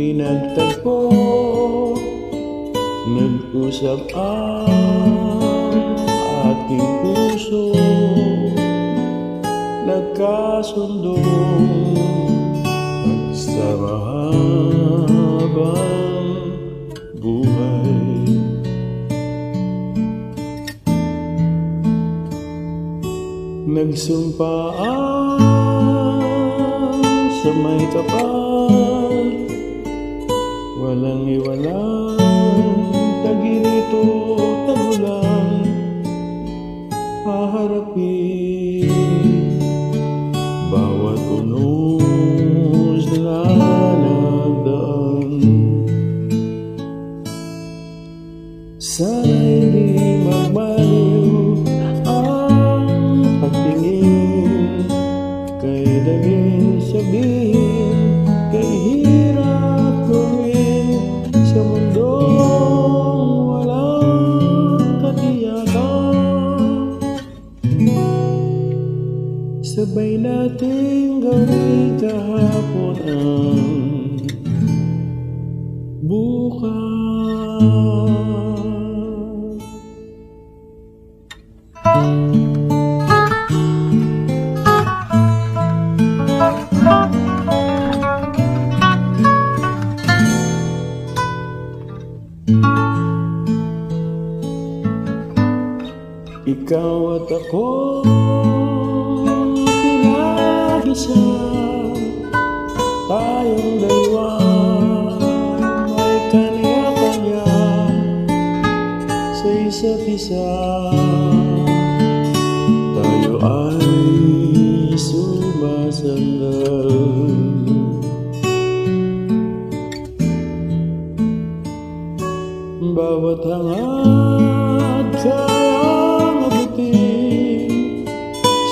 pinagtagpo, nag-usap ang ating puso, nagkasundo at sa mahabang buhay. Nagsumpaan sa may kapal, walang iwalang, tagirito, tagulang, haharapin bawat unos na nagdaan. Sana hindi magmaliw ang pagtingin, kay daging sabihin, kay hirap gawin sa mundong walang katiyakan. Sabay nating gawin kahapon ang bukas. Ikaw at ako, pinag-isa, tayong dalawa, may kanya-kanya sa isa't isa. Tayo ay sumasandal, bawat hangad kayang abutin,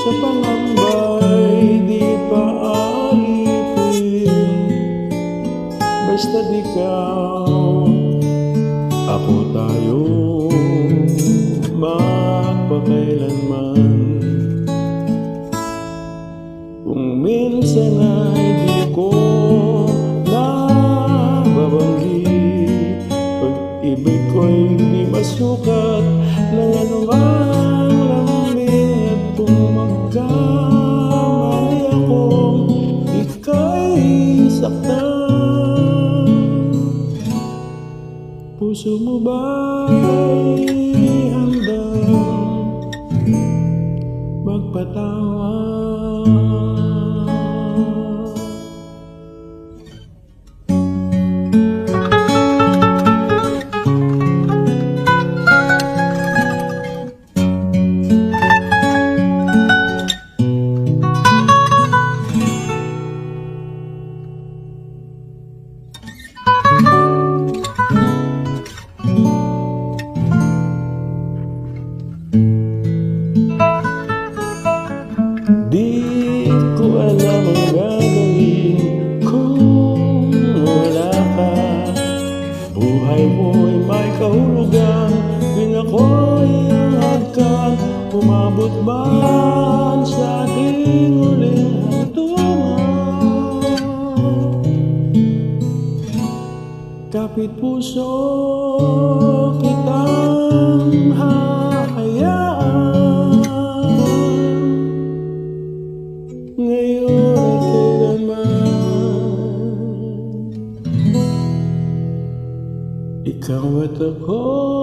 sa pangambay di pa alipin. Basta't ikaw, ako, tayo magpakailanman. Kung minsan ay di ko nababanggi, pag-ibig ko'y hindi masukat ng anumang lambing. At kung magkamali ako, ika'y saktan, puso mo ba'y handang magpatawad? Di ko alam ang gagawin kung wala ka. Buhay mo'y may kahulugan, tuwing ako'y hagkan. Umabot man sa ating uling hantungan, kapit puso kitang hahayaan. Ngayon at kailanman, ikaw at ako.